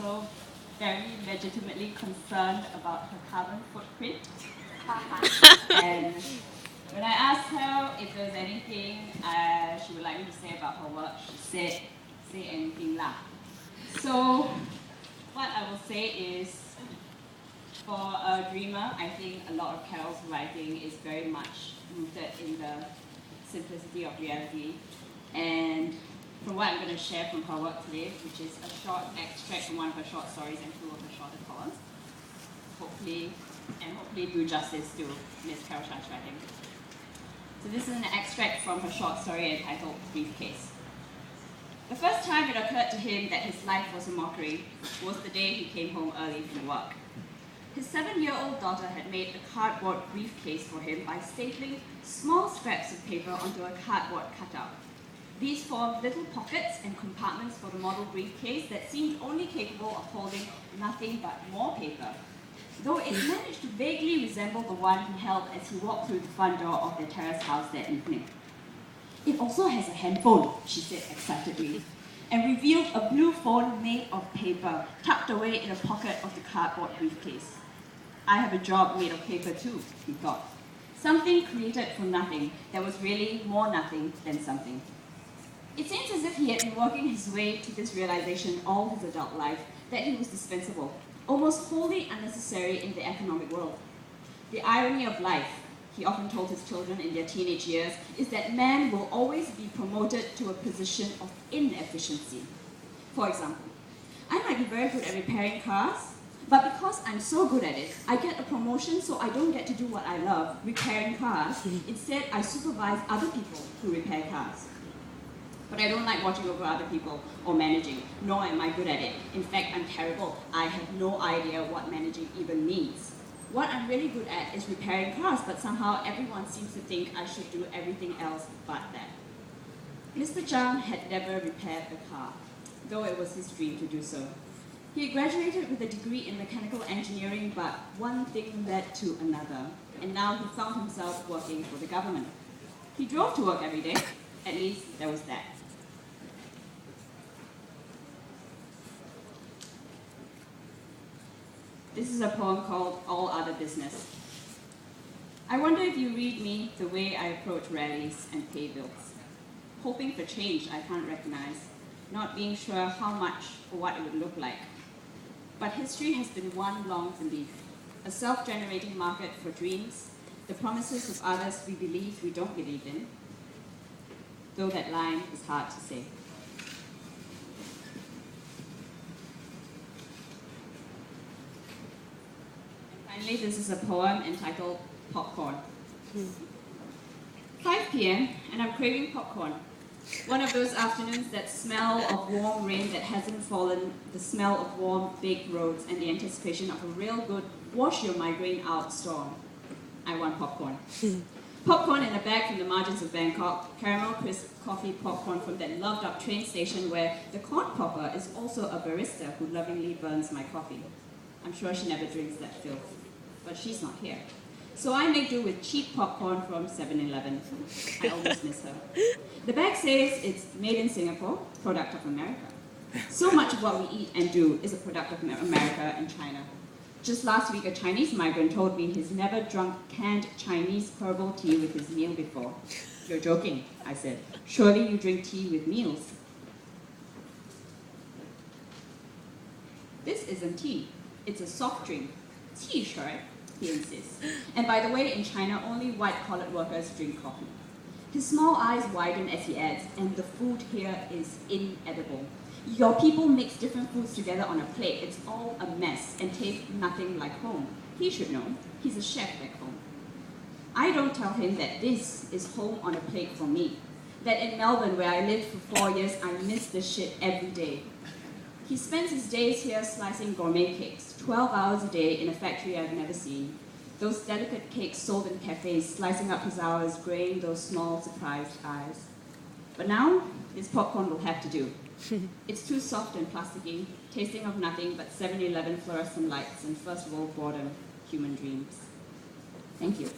also very legitimately concerned about her carbon footprint. And when I asked her if there was anything she would like me to say about her work, she said, say anything lah. So what I will say is, for a dreamer, I think a lot of Carol's writing is very much rooted in the simplicity of reality. And from what I'm going to share from her work today, which is a short extract from one of her short stories and two of her shorter poems, hopefully do justice to Miss Carol Chan's writing. So this is an extract from her short story entitled Briefcase. The first time it occurred to him that his life was a mockery was the day he came home early from work. His 7-year-old daughter had made a cardboard briefcase for him by stapling small scraps of paper onto a cardboard cutout. These formed little pockets and compartments for the model briefcase that seemed only capable of holding nothing but more paper, though it managed to vaguely resemble the one he held as he walked through the front door of their terrace house that evening. "It also has a handphone," she said excitedly, and revealed a blue phone made of paper, tucked away in a pocket of the cardboard briefcase. "I have a job made of paper too," he thought. Something created from nothing that was really more nothing than something. It seems as if he had been working his way to this realization all his adult life, that he was dispensable, almost wholly unnecessary in the economic world. The irony of life, he often told his children in their teenage years, is that man will always be promoted to a position of inefficiency. For example, I might be very good at repairing cars, but because I'm so good at it, I get a promotion so I don't get to do what I love, repairing cars. Instead, I supervise other people who repair cars. But I don't like watching over other people or managing, nor am I good at it. In fact, I'm terrible. I have no idea what managing even means. What I'm really good at is repairing cars, but somehow everyone seems to think I should do everything else but that. Mr. Chang had never repaired a car, though it was his dream to do so. He had graduated with a degree in mechanical engineering, but one thing led to another, and now he found himself working for the government. He drove to work every day. At least there was that. This is a poem called All Other Business. I wonder if you read me the way I approach rallies and pay bills. Hoping for change I can't recognize, not being sure how much or what it would look like. But history has been one long belief, a self-generating market for dreams, the promises of others we believe we don't believe in, though that line is hard to say. Finally, this is a poem entitled Popcorn. 5 p.m. and I'm craving popcorn. One of those afternoons that smell of warm rain that hasn't fallen, the smell of warm, baked roads, and the anticipation of a real good wash your migraine out storm. I want popcorn. Popcorn in a bag from the margins of Bangkok, caramel crisp coffee popcorn from that loved-up train station where the corn popper is also a barista who lovingly burns my coffee. I'm sure she never drinks that filth, but she's not here. So I make do with cheap popcorn from 7-Eleven. I always miss her. The bag says it's made in Singapore, product of America. So much of what we eat and do is a product of America and China. Just last week, a Chinese migrant told me he's never drunk canned Chinese herbal tea with his meal before. You're joking, I said. Surely you drink tea with meals. This isn't tea. It's a soft drink. Tea, sure, he insists. And by the way, in China, only white-collared workers drink coffee. His small eyes widen as he adds, and the food here is inedible. Your people mix different foods together on a plate. It's all a mess and tastes nothing like home. He should know. He's a chef back home. I don't tell him that this is home on a plate for me. That in Melbourne, where I lived for 4 years, I miss this shit every day. He spends his days here slicing gourmet cakes, 12 hours a day in a factory I've never seen. Those delicate cakes sold in cafes, slicing up his hours, graying those small, surprised eyes. But now, his popcorn will have to do. It's too soft and plasticky, tasting of nothing but 7-Eleven fluorescent lights and first world boredom, human dreams. Thank you.